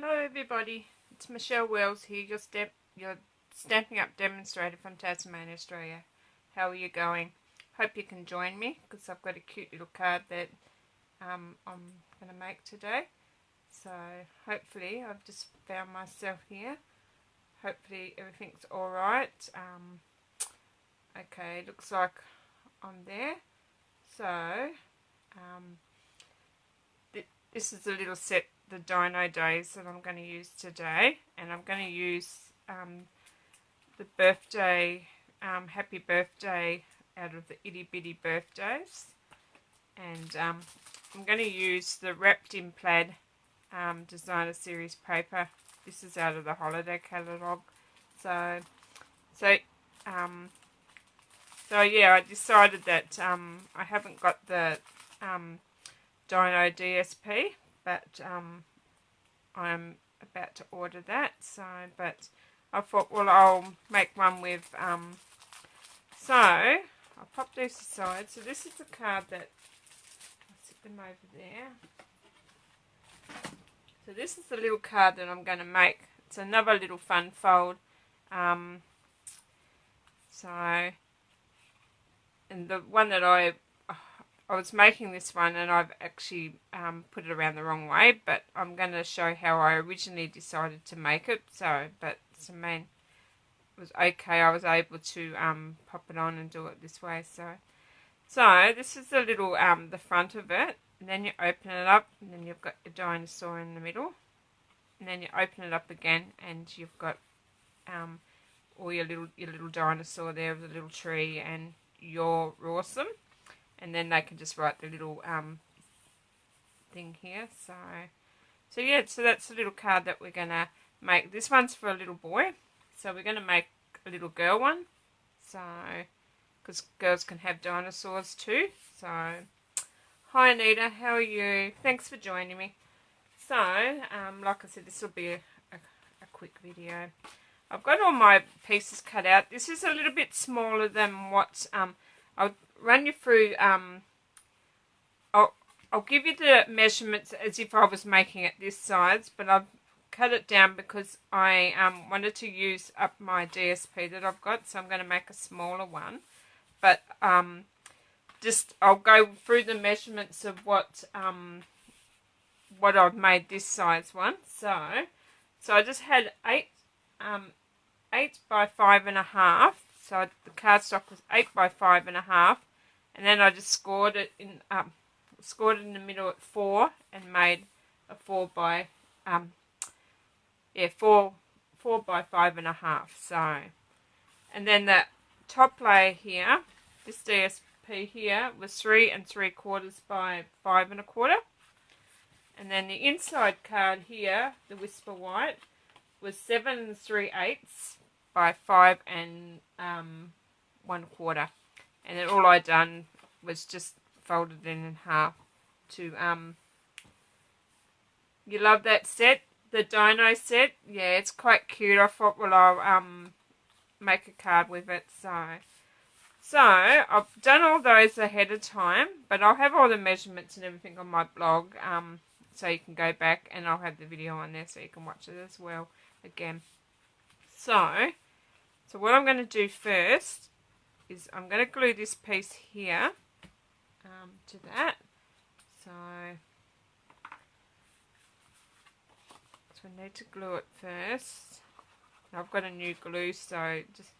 Hello everybody, it's Michelle Wells here, your Stamping Up demonstrator from Tasmania, Australia. How are you going? Hope you can join me because I've got a cute little card that I'm going to make today. So hopefully, I've just found myself here. Hopefully everything's alright. Okay, looks like I'm there. So, this is a little set, the Dino Days, that I'm going to use today, and I'm going to use the birthday, happy birthday out of the Itty Bitty Birthdays, and I'm going to use the Wrapped in Plaid designer series paper. This is out of the holiday catalogue. So yeah, I decided that I haven't got the Dino DSP, but I'm about to order that. So, but I thought, well, I'll make one with. So I'll pop these aside. So this is the card that I'll sit them over there. So this is the little card that I'm going to make. It's another little fun fold. And the one that I was making this one, and I've actually put it around the wrong way, but I'm going to show how I originally decided to make it. But it was okay. I was able to pop it on and do it this way. So this is the little the front of it, and then you open it up, and then you've got your dinosaur in the middle, and then you open it up again, and you've got all your little dinosaur there with the little tree, and you're awesome. And then they can just write the little thing here. So yeah, so that's the little card that we're going to make. This one's for a little boy. So we're going to make a little girl one. So, because girls can have dinosaurs too. So, hi Anita, how are you? Thanks for joining me. So, like I said, this will be a quick video. I've got all my pieces cut out. This is a little bit smaller than what I'll run you through. I'll give you the measurements as if I was making it this size, but I've cut it down because I wanted to use up my DSP that I've got, so I'm going to make a smaller one. But I'll go through the measurements of what I've made this size one. So I just had 8 by 5.5. So the cardstock was 8 by 5.5, and then I just scored it in the middle at 4 and made a 4 by 5.5. So, and then the top layer here, this DSP here, was 3 3/4 by 5 1/4, and then the inside card here, the Whisper White, was 7 3/8 by 5 1/4, and then all I done was just folded it in half. To you love that set, the Dino set? Yeah, it's quite cute. I thought, well, I'll make a card with it. So I've done all those ahead of time, but I'll have all the measurements and everything on my blog, so you can go back, and I'll have the video on there so you can watch it as well again. So what I'm going to do first is I'm going to glue this piece here to that. So I need to glue it first. Now I've got a new glue, so just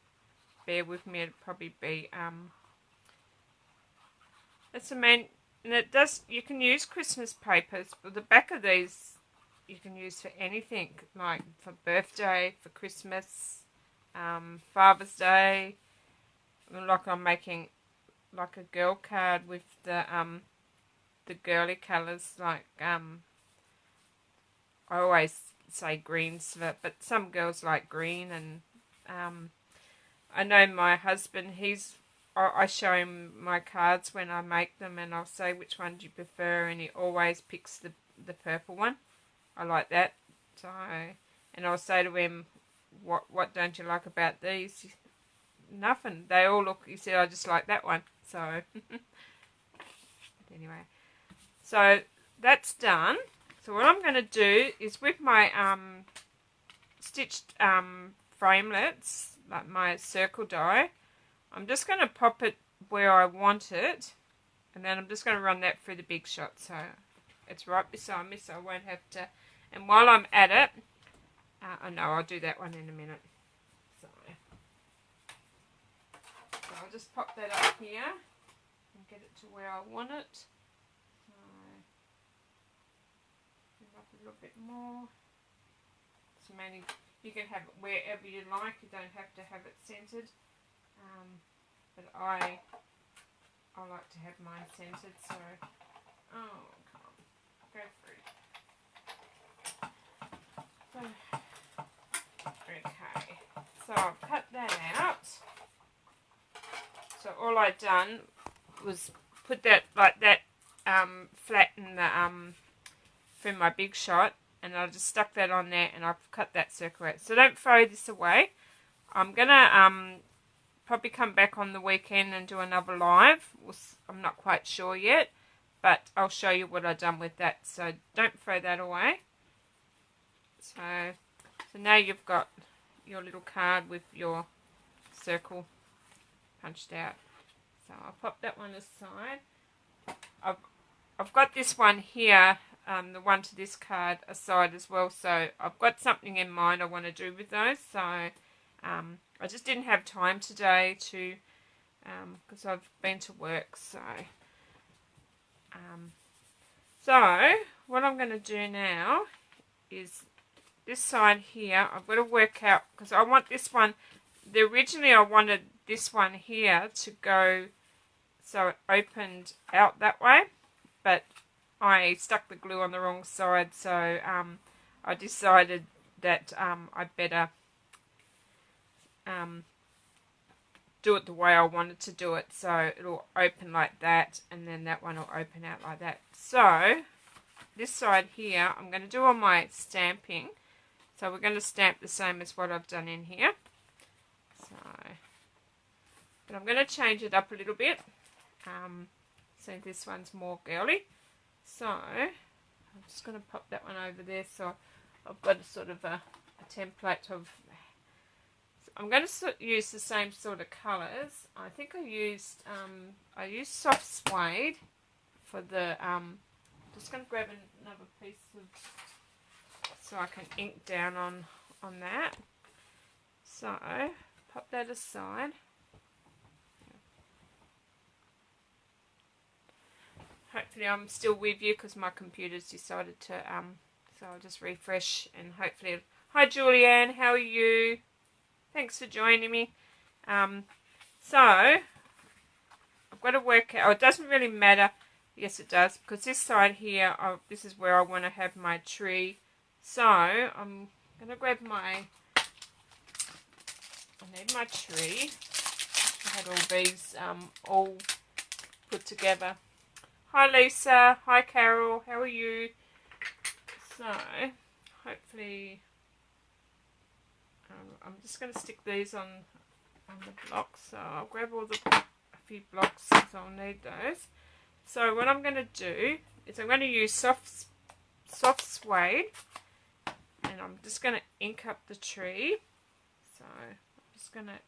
bear with me. It'll probably be that's the main. And it does. You can use Christmas papers, but the back of these you can use for anything, like for birthday, for Christmas, Father's Day. Like I'm making like a girl card with the girly colours, like I always say greens, but some girls like green, and I know my husband, I show him my cards when I make them, and I'll say which one do you prefer, and he always picks the purple one. I like that. So, and I'll say to him, what don't you like about these? Nothing. They all look, he said, I just like that one. So, anyway. So, that's done. So what I'm going to do is with my stitched framelits, like my circle die, I'm just going to pop it where I want it, and then I'm just going to run that through the big shot so it's right beside me, so I won't have to. And while I'm at it, oh no, I'll do that one in a minute. So I'll just pop that up here and get it to where I want it. So up a little bit more. So mainly you can have it wherever you like. You don't have to have it centered. But I like to have mine centered. So oh come on, go through. So, okay, so I'll cut that out. So all I've done was put that like that, flatten the from my big shot, and I just stuck that on there, and I've cut that circle out. So don't throw this away. I'm gonna probably come back on the weekend and do another live. I'm not quite sure yet, but I'll show you what I've done with that. So don't throw that away. So now you've got your little card with your circle punched out. So I'll pop that one aside. I've got this one here, the one to this card aside as well. So I've got something in mind I want to do with those. So I just didn't have time today to, because I've been to work. So what I'm going to do now is this side here. I've got to work out, because I want this one. Originally I wanted this one here to go so it opened out that way, but I stuck the glue on the wrong side, so I decided that I'd better do it the way I wanted to do it, so it'll open like that, and then that one will open out like that. So this side here I'm going to do on my stamping, so we're going to stamp the same as what I've done in here. So, but I'm going to change it up a little bit. So this one's more girly. So I'm just going to pop that one over there. So I've got a sort of a template of. So I'm going to use the same sort of colours. I think I used soft suede for the. Just going to grab another piece of so I can ink down on that. So pop that aside. Hopefully I'm still with you because my computer's decided to, so I'll just refresh and hopefully. Hi Julianne, how are you? Thanks for joining me. So I've got to work out, it doesn't really matter, yes it does, because this side here, this is where I want to have my tree. So I'm going to grab I need my tree. I had all these all put together. Hi Lisa, hi Carol, how are you? So, hopefully, I'm just going to stick these on the blocks. So I'll grab a few blocks because I'll need those. So what I'm going to do is I'm going to use soft suede, and I'm just going to ink up the tree. So I'm just going to.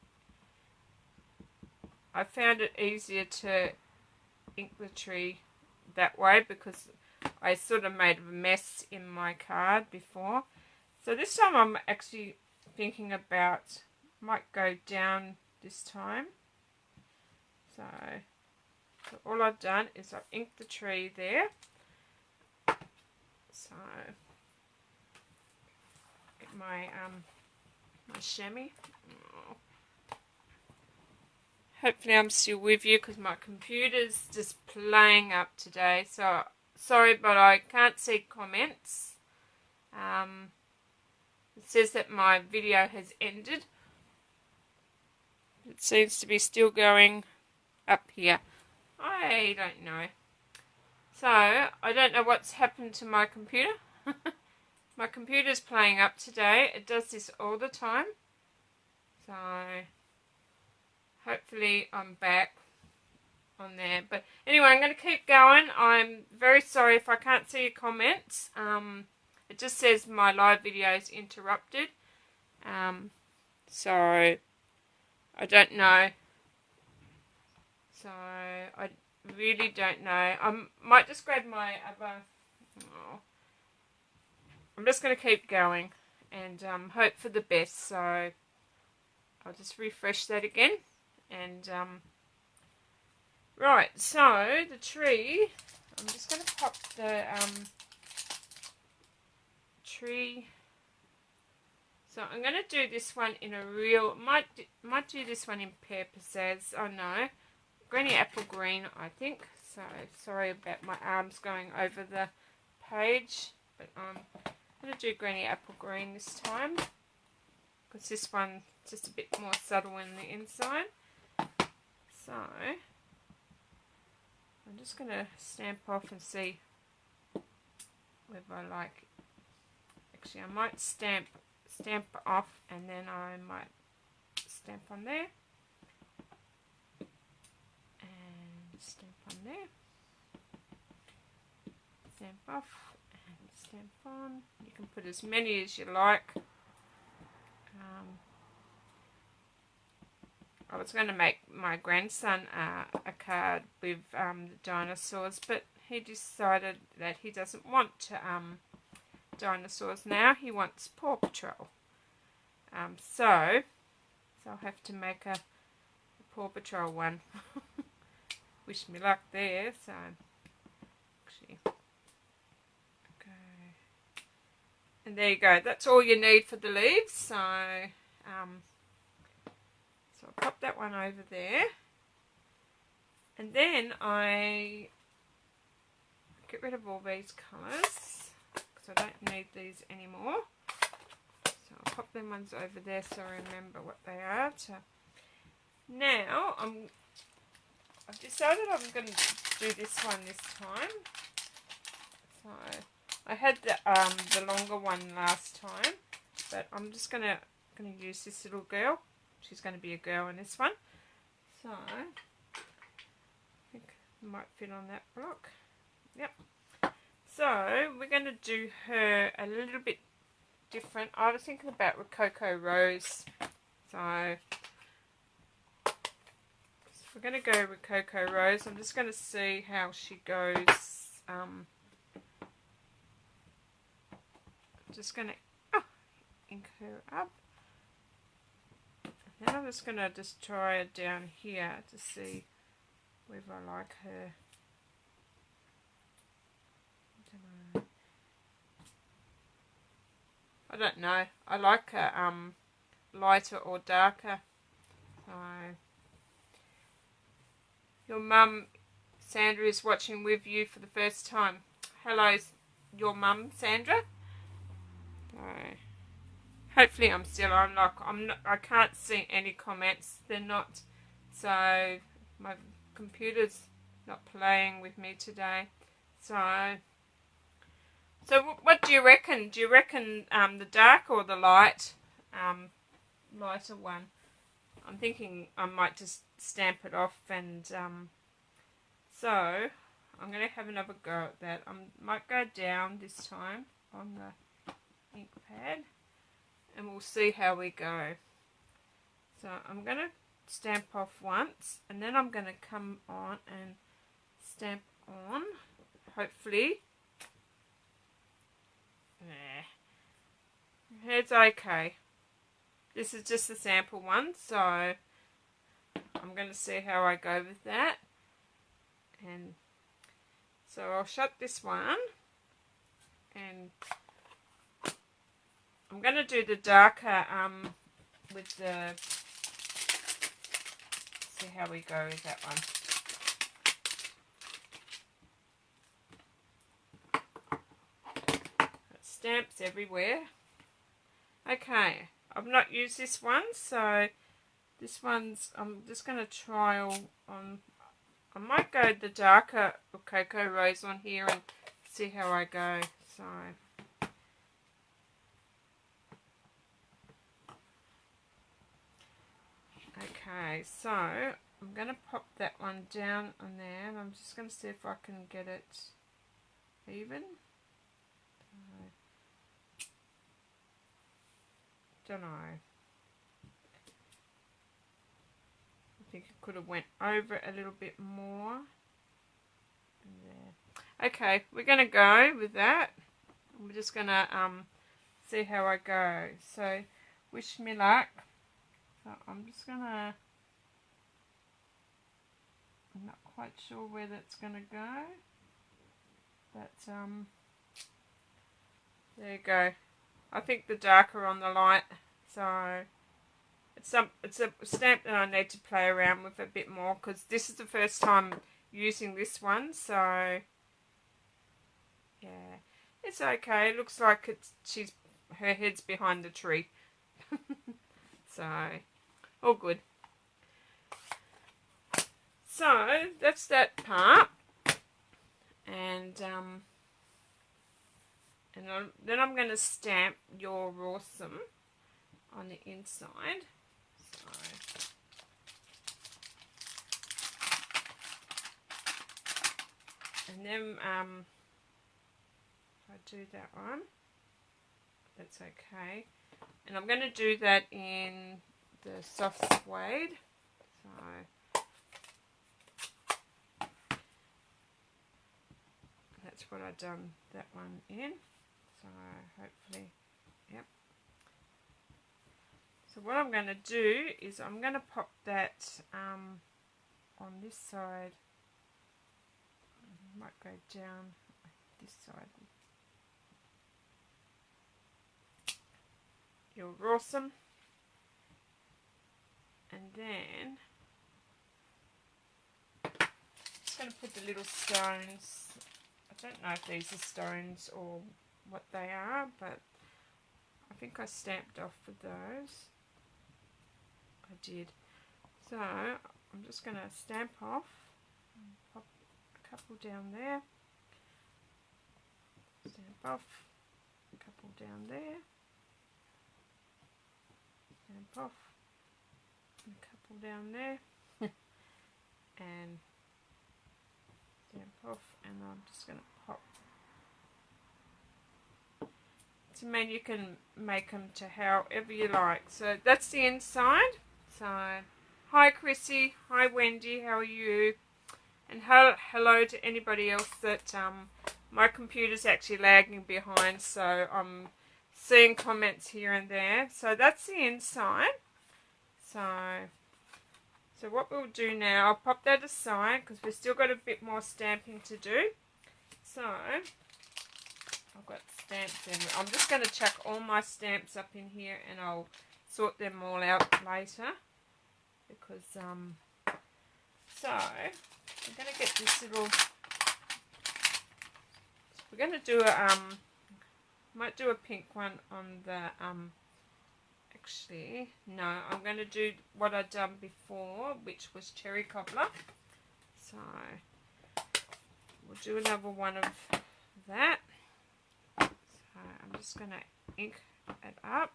I found it easier to ink the tree that way because I sort of made a mess in my card before. So this time I'm actually thinking about, might go down this time. So all I've done is I've inked the tree there. So get my my chamois. Hopefully I'm still with you because my computer's just playing up today. So sorry, but I can't see comments. It says that my video has ended. It seems to be still going up here. I don't know. So I don't know what's happened to my computer. My computer's playing up today. It does this all the time. So hopefully I'm back. on there. But anyway, I'm going to keep going. I'm very sorry if I can't see your comments. It just says my live video is interrupted. So I don't know. So I really don't know. I might just grab my other... Oh, I'm just going to keep going and hope for the best. So I'll just refresh that again. And right, so the tree, I'm just going to pop the tree. So I'm going to do this one in a real, might do this one in pear pizzazz. Oh no, Granny Apple Green, I think. So sorry about my arms going over the page, but I'm going to do Granny Apple Green this time because this one's just a bit more subtle in the inside. So I'm just going to stamp off and see whether I like. Actually, I might stamp off and then I might stamp on there and stamp on there, stamp off and stamp on. You can put as many as you like. I was going to make my grandson a card with the dinosaurs, but he decided that he doesn't want dinosaurs now. He wants Paw Patrol. So I'll have to make a Paw Patrol one. Wish me luck there. So actually, okay, and there you go. That's all you need for the leaves. So so I'll pop that one over there, and then I get rid of all these colours because I don't need these anymore. So I'll pop them ones over there so I remember what they are. So now I've decided I'm going to do this one this time. So I had the longer one last time, but I'm just going to use this little girl. She's going to be a girl in this one. So I think it might fit on that block. Yep. So we're going to do her a little bit different. I was thinking about Rococo Rose. So we're going to go Rococo Rose. I'm just going to see how she goes. I'm just going to ink her up. Then I'm just going to just try it down here to see whether I like her. I don't know. I like her lighter or darker. So your mum Sandra is watching with you for the first time. Hello, your mum Sandra. So hopefully I'm still on. I can't see any comments. They're not. So my computer's not playing with me today. So what do you reckon? Do you reckon the dark or the light, lighter one? I'm thinking I might just stamp it off, and so I'm going to have another go at that. I might go down this time on the ink pad, and we'll see how we go. So I'm going to stamp off once, and then I'm going to come on and stamp on, hopefully. It's okay. This is just a sample one, so I'm going to see how I go with that. And so I'll shut this one, and I'm going to do the darker with the, see how we go with that one. Stamps everywhere. Okay, I've not used this one, so this one's, I'm just going to trial on, I might go the darker Rococo Rose on here and see how I go. So okay, so I'm going to pop that one down on there, and I'm just going to see if I can get it even. Don't know. I think it could have went over a little bit more. There. Okay, we're going to go with that. We're just going to see how I go. So, wish me luck. So I'm just going to... I'm not quite sure where that's going to go. But, there you go. I think the darker on the light. So, it's a stamp that I need to play around with a bit more, because this is the first time using this one. So, yeah, it's okay. It looks like her head's behind the tree. So, all good. So that's that part, and then I'm going to stamp You're Awesome on the inside. So, and then if I do that one, that's okay. And I'm going to do that in the soft suede. So that's what I've done that one in. So hopefully, yep. So what I'm going to do is I'm going to pop that on this side. I might go down this side. You're Awesome. And then I'm just going to put the little stones. I don't know if these are stones or what they are, but I think I stamped off with those. I did. So I'm just going to stamp off, pop a couple down there, stamp off, a couple down there, stamp off, and a couple down there, and stamp off, and I'm just going to pop. So man, you can make them to however you like. So that's the inside. So hi Chrissy, hi Wendy, how are you? And hello to anybody else that my computer's actually lagging behind, so I'm seeing comments here and there. So that's the inside. So what we'll do now, I'll pop that aside because we've still got a bit more stamping to do. So I've got stamps in. I'm just going to chuck all my stamps up in here, and I'll sort them all out later, because so we're going to get this little, we're going to do a might do a pink one on the actually no, I'm going to do what I've done before, which was cherry cobbler. So we'll do another one of that. So I'm just going to ink it up,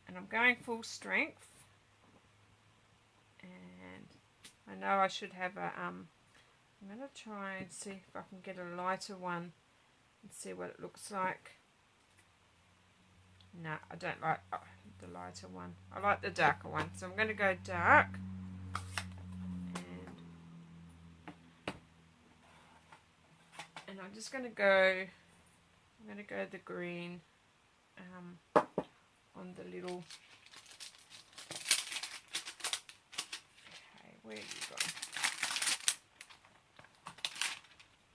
and I'm going full strength. And I know I should have a I'm going to try and see if I can get a lighter one and see what it looks like. No, I don't like the lighter one. I like the darker one. So I'm going to go dark. And I'm just going to go, I'm going to go the green on the little, okay, where you go?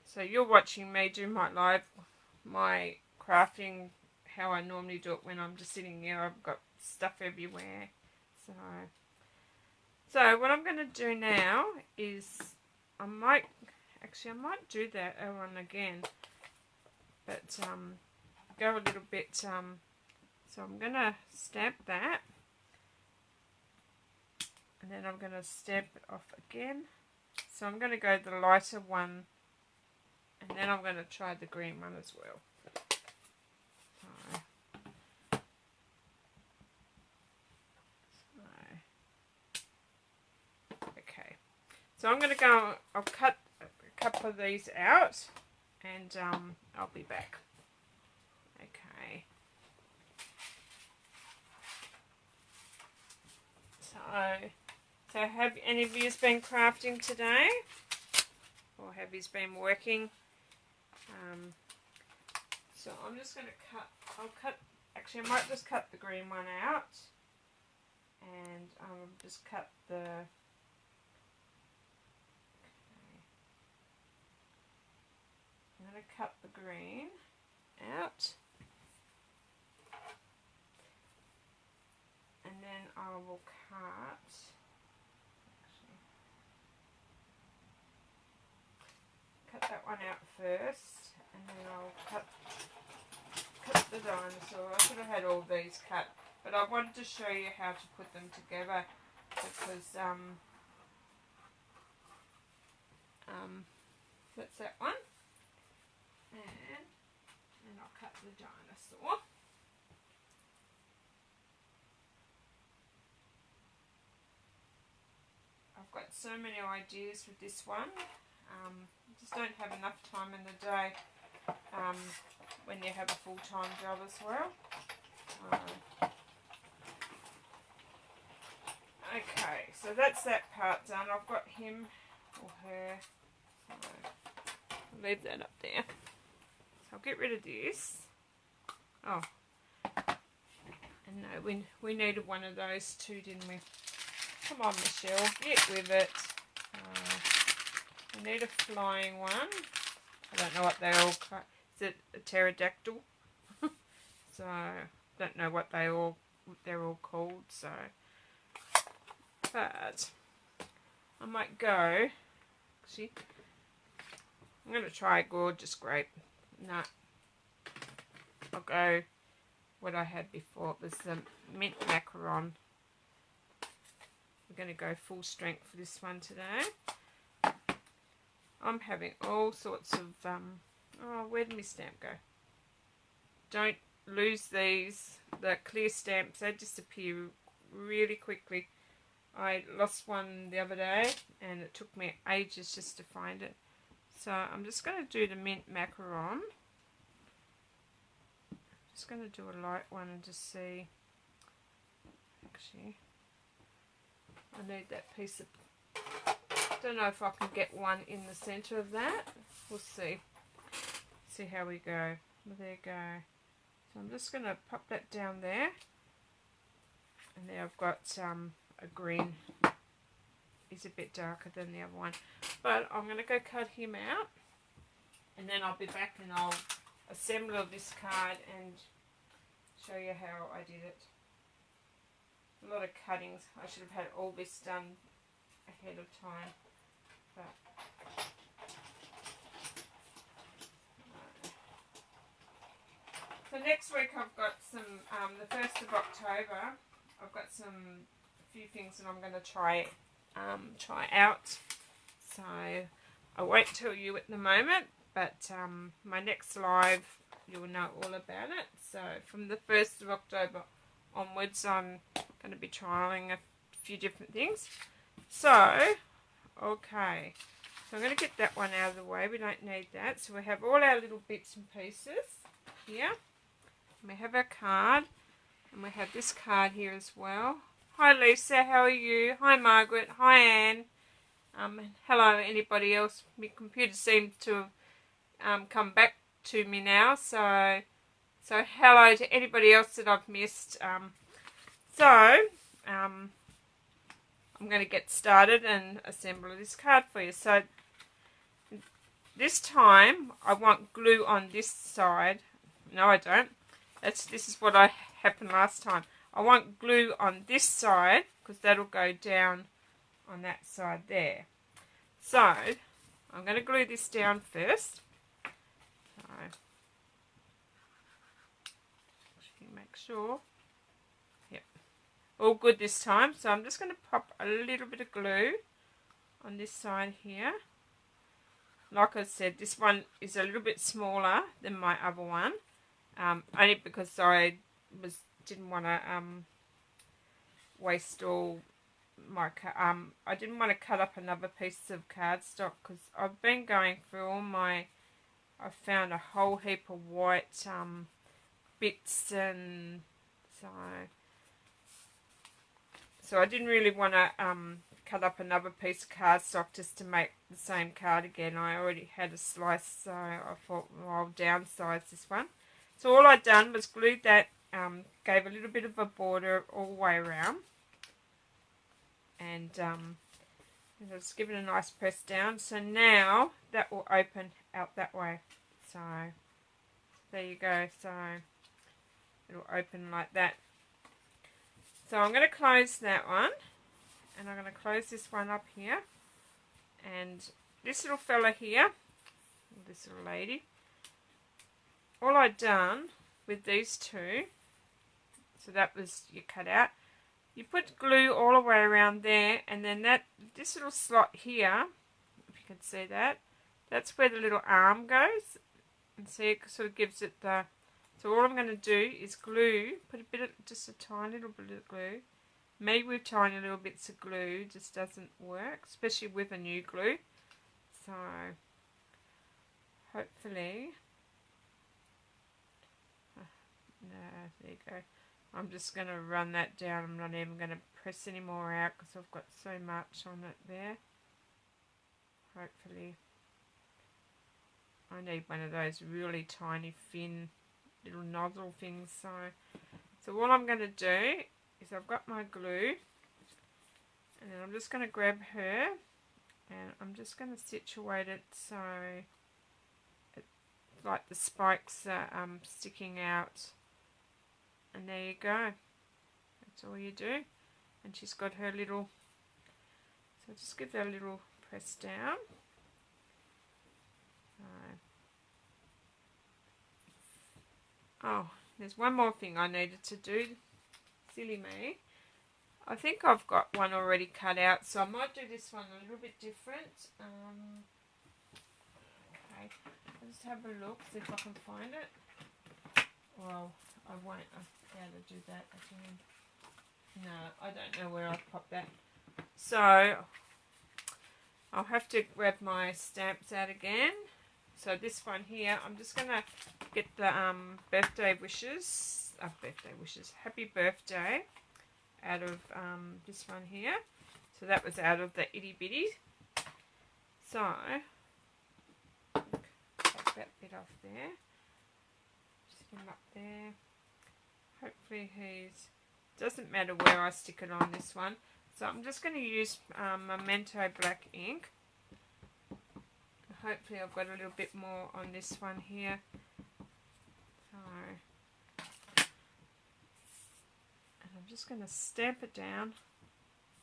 So you're watching me do my crafting, how I normally do it when I'm just sitting here. I've got stuff everywhere. So what I'm going to do now is I might do that one again, but go a little bit, so I'm going to stamp that, and then I'm going to stamp it off again. So I'm going to go the lighter one, and then I'm going to try the green one as well. So I'm going to go, I'll cut a couple of these out and I'll be back. Okay. So have any of you been crafting today? Or have you been working? So I'm just going to cut, actually I might just cut the green one out. And just cut the, okay. I'm going to cut the green out. And then I will cut that one out first, and then I'll cut the dinosaur. I should have had all these cut, but I wanted to show you how to put them together because that's that one, and I'll cut the dinosaur. I've got so many ideas with this one. Just don't have enough time in the day when you have a full-time job as well. Okay, so that's that part done. I've got him or her. So I'll leave that up there. So I'll get rid of this. Oh, and no, we needed one of those too, didn't we? Come on, Michelle, get with it. We need a flying one. I don't know what they all call. Is it a pterodactyl? So don't know what they're all called. So, but I might go. Actually, I'm going to try a gorgeous grape. No, I'll go what I had before. It was the mint macaron. We're going to go full strength for this one today. I'm having all sorts of, oh, where did my stamp go? Don't lose these, the clear stamps, they disappear really quickly. I lost one the other day and it took me ages just to find it. So I'm just going to do the mint macaron. Just going to do a light one and just see. Actually, I need that piece of, don't know if I can get one in the centre of that. We'll see. See how we go. Well, there you go. So I'm just going to pop that down there. And there I've got a green. It's a bit darker than the other one. But I'm going to go cut him out. And then I'll be back and I'll assemble this card and show you how I did it. A lot of cuttings. I should have had all this done ahead of time. But so next week I've got some, the 1st of October, I've got a few things that I'm going to try out. So I won't tell you at the moment, but my next live you'll know all about it. So from the 1st of October onwards I'm going to be trialling a few different things. So, okay, so I'm going to get that one out of the way. We don't need that. So we have all our little bits and pieces here. We have our card, and we have this card here as well. Hi Lisa, how are you? Hi Margaret, hi Anne. Hello anybody else. My computer seems to come back to me now. So hello to anybody else that I've missed. I'm going to get started and assemble this card for you. So this time I want glue on this side. No, I don't. This is what happened last time. I want glue on this side because that'll go down on that side there. So I'm going to glue this down first. So make sure. Yep. All good this time. So I'm just going to pop a little bit of glue on this side here. Like I said, this one is a little bit smaller than my other one. Only because I didn't want to waste all I didn't want to cut up another piece of cardstock because I've been going through all my. I found a whole heap of white bits, and so I didn't really want to cut up another piece of cardstock just to make the same card again. I already had a slice, so I thought, well, I'll downsize this one. So all I'd done was glued that, gave a little bit of a border all the way around, and just give it a nice press down. So now that will open out that way. So there you go. So it'll open like that. So I'm going to close that one, and I'm going to close this one up here, and this little fella here, this little lady, all I'd done with these two, so that was your cutout, you put glue all the way around there, and then this little slot here, if you can see that, that's where the little arm goes, and see it sort of gives it the. So all I'm going to do is glue, put a bit of, just a tiny little bit of glue. Me with tiny little bits of glue just doesn't work, especially with a new glue. So hopefully, no, there you go. I'm just going to run that down. I'm not even going to press any more out because I've got so much on it there. Hopefully, I need one of those really tiny thin little nozzle things. So what I'm going to do is I've got my glue, and then I'm just going to grab her, and I'm just going to situate it so it's like the spikes are sticking out, and there you go. That's all you do. And she's got her little, so just give that a little press down. Oh, there's one more thing I needed to do. Silly me. I think I've got one already cut out, so I might do this one a little bit different. Okay, I'll just have a look, see if I can find it. Well, I won't be able to do that again. No, I don't know where I've popped that. So, I'll have to grab my stamps out again. So this one here, I'm just going to get the birthday wishes, happy birthday out of this one here. So that was out of the itty bitty. So, take that bit off there. Stick him up there. Hopefully doesn't matter where I stick it on this one. So I'm just going to use Memento black ink. Hopefully I've got a little bit more on this one here. So, and I'm just going to stamp it down.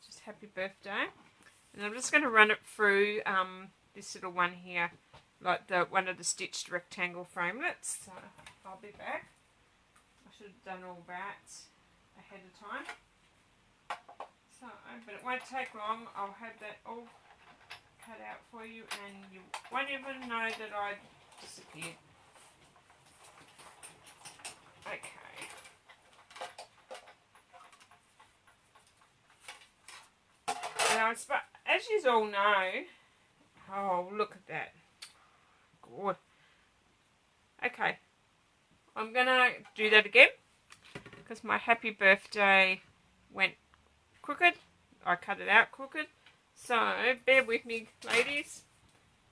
Just happy birthday. And I'm just going to run it through this little one here, like one of the stitched rectangle framelits. So I'll be back. I should have done all that ahead of time. So, but it won't take long. I'll have that all cut out for you, and you won't even know that I disappeared. Okay. Now, as you all know, oh, look at that. Good. Okay. I'm going to do that again because my happy birthday went crooked. I cut it out crooked. So, bear with me, ladies.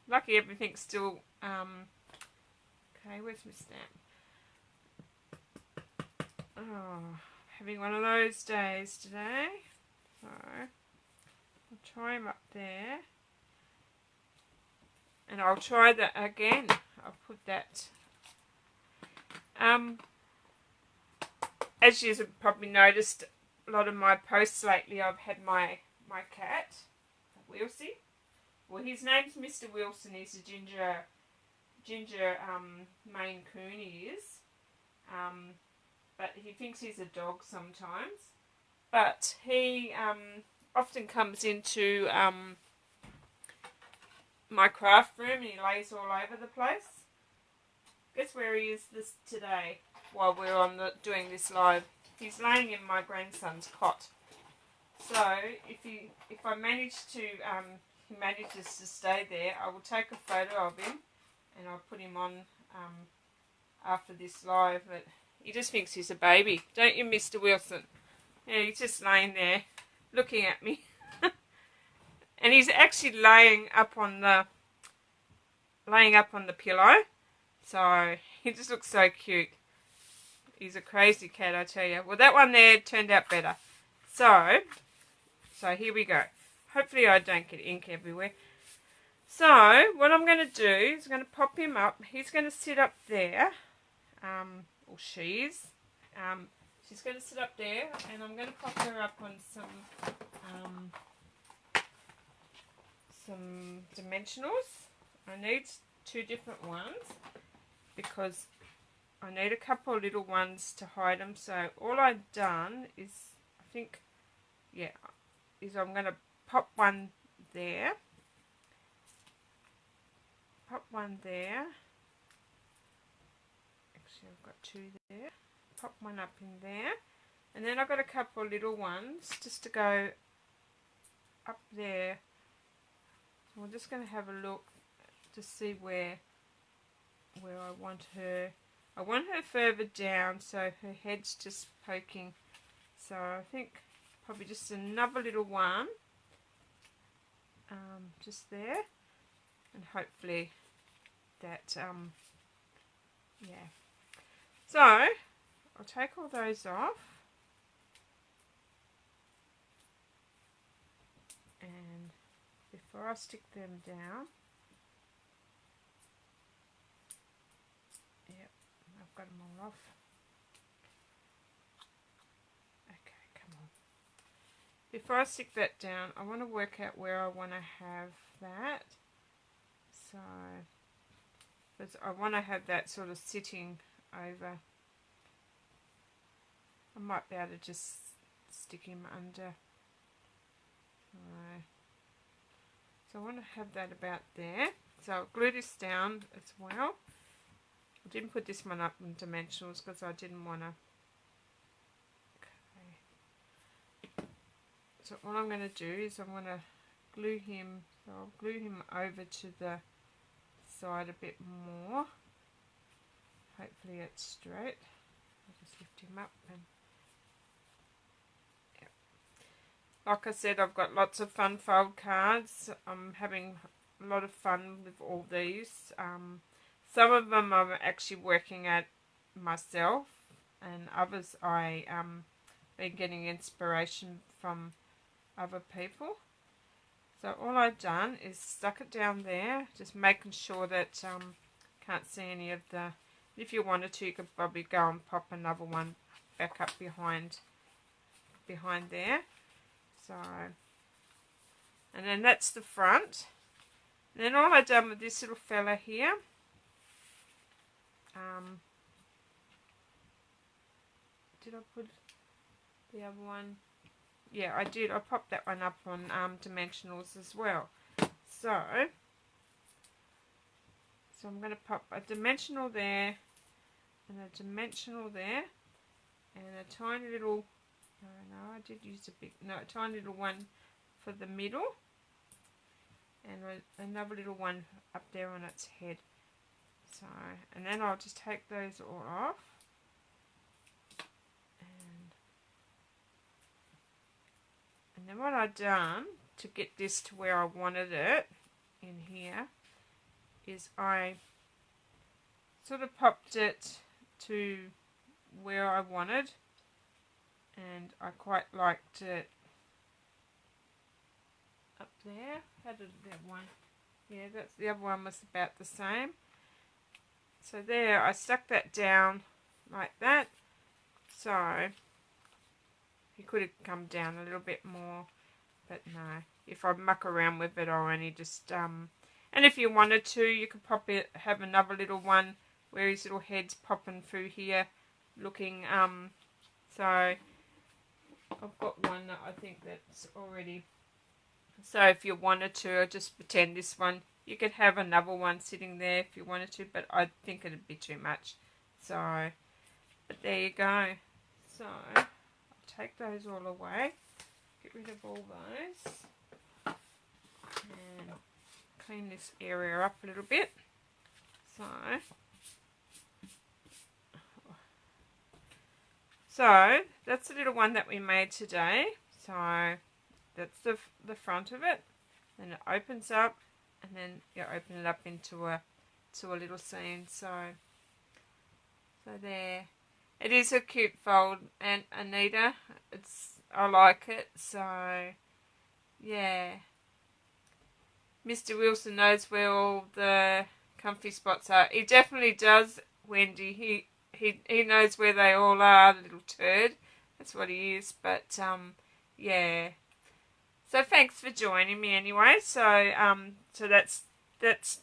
Lucky everything's still, okay, where's my stamp? Oh, having one of those days today. So, I'll try him up there. And I'll try that again. I'll put that, as you've probably noticed, a lot of my posts lately, I've had my cat, Wilsey. Well, his name's Mr. Wilson. He's a ginger Maine Coon, he is. But he thinks he's a dog sometimes. But he often comes into my craft room and he lays all over the place. Guess where he is today while we're doing this live? He's laying in my grandson's cot. So if I manage to he manages to stay there, I will take a photo of him and I'll put him on after this live. But he just thinks he's a baby, don't you, Mr. Wilson? Yeah, he's just laying there looking at me. And he's actually laying up on the pillow. So he just looks so cute. He's a crazy cat, I tell you. Well, that one there turned out better. So here we go. Hopefully I don't get ink everywhere. So what I'm going to do is I'm going to pop him up. He's going to sit up there. Or she's. She's going to sit up there, and I'm going to pop her up on some dimensionals. I need 2 different ones because I need a couple of little ones to hide them. So all I've done is, I think, yeah, is I'm going to pop one there. Pop one there. Actually, I've got 2 there. Pop one up in there. And then I've got a couple of little ones just to go up there. So we're just going to have a look to see where I want her. I want her further down so her head's just poking. So I think probably just another little one just there, and hopefully that yeah. So I'll take all those off, and before I stick them down, yep, I've got them all off. Okay, come on. Before I stick that down, I want to work out where I want to have that. So, because I want to have that sort of sitting over. I might be able to just stick him under. So I want to have that about there. So I'll glue this down as well. I didn't put this one up in dimensionals because I didn't want to. Okay. So what I'm going to do is I'm going to glue him. So I'll glue him over to the side a bit more. Hopefully it's straight. I'll just lift him up and. Like I said, I've got lots of fun fold cards. I'm having a lot of fun with all these. Some of them I'm actually working at myself, and others I been getting inspiration from other people. So all I've done is stuck it down there, just making sure that can't see any of the. If you wanted to, you could probably go and pop another one back up behind there. So, and then that's the front. And then all I've done with this little fella here, did I put the other one? Yeah, I did. I popped that one up on dimensionals as well. So I'm going to pop a dimensional there, and a dimensional there, and a tiny little. No, I did use a tiny little one for the middle, and another little one up there on its head. So, and then I'll just take those all off, and then what I've done to get this to where I wanted it in here is I sort of popped it to where I wanted. And I quite liked it up there. How did that one? Yeah, that's the other one was about the same. So there, I stuck that down like that. So he could have come down a little bit more, but no. If I muck around with it, I'll only just and if you wanted to, you could pop it, have another little one where his little head's popping through here, looking so. I've got one that I think that's already. So if you wanted to, just pretend this one. You could have another one sitting there if you wanted to, but I think it'd be too much. So, but there you go. So I'll take those all away. get rid of all those and clean this area up a little bit. So that's the little one that we made today. So that's the front of it. Then it opens up, and then you open it up into a little scene. So there. It is a cute fold, and Anita, I like it. So yeah, Mr. Wilson knows where all the comfy spots are. He definitely does, Wendy. He knows where they all are, the little turd. That's what he is. But yeah. So thanks for joining me anyway. So so that's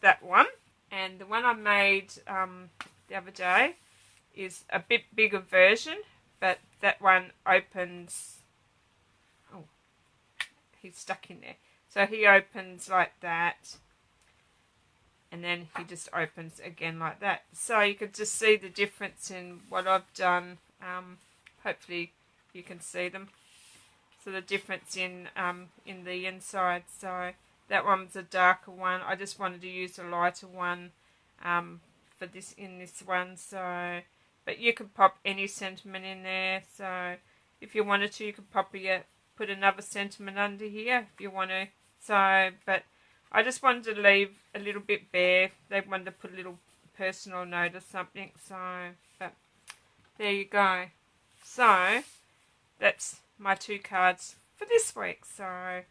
that one. And the one I made the other day is a bit bigger version, but that one opens. Oh, he's stuck in there. So he opens like that, and then he just opens again like that. So you can just see the difference in what I've done. Hopefully you can see them. So the difference in the inside. So that one's a darker one. I just wanted to use a lighter one for this one. So, but you could pop any sentiment in there. So if you wanted to, you could put another sentiment under here if you want to. So, but I just wanted to leave a little bit bare. They wanted to put a little personal note or something. So, but there you go. So that's my 2 cards for this week. So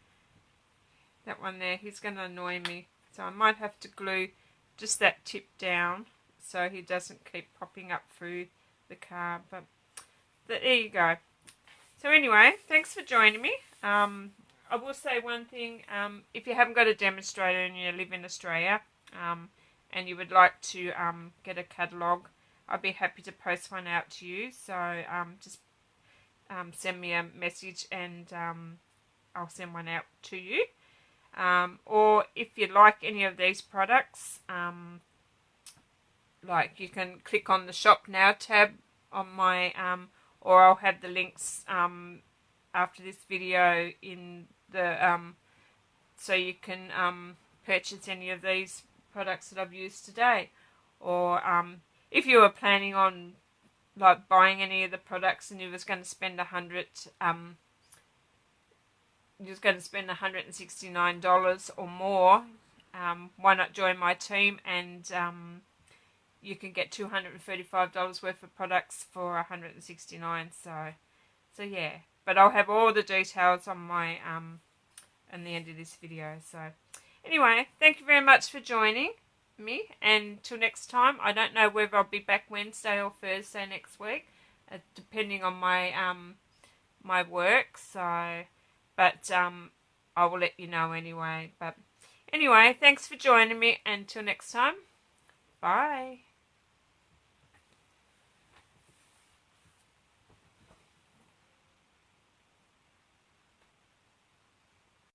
that one there, he's going to annoy me. So I might have to glue just that tip down so he doesn't keep popping up through the card. But there you go. So anyway, thanks for joining me. I will say one thing. If you haven't got a demonstrator and you live in Australia and you would like to get a catalogue, I'd be happy to post one out to you. So just send me a message and I'll send one out to you. Or if you like any of these products, like you can click on the Shop Now tab on my, or I'll have the links after this video in the, so you can purchase any of these products that I've used today. Or if you were planning on like buying any of the products and you was going to spend $169 or more, why not join my team and you can get $235 worth of products for $169. So yeah, but I'll have all the details on my at the end of this video. So anyway, thank you very much for joining me, and till next time. I don't know whether I'll be back Wednesday or Thursday next week, depending on my my work. So, but I will let you know anyway. But anyway, thanks for joining me. Until next time, bye.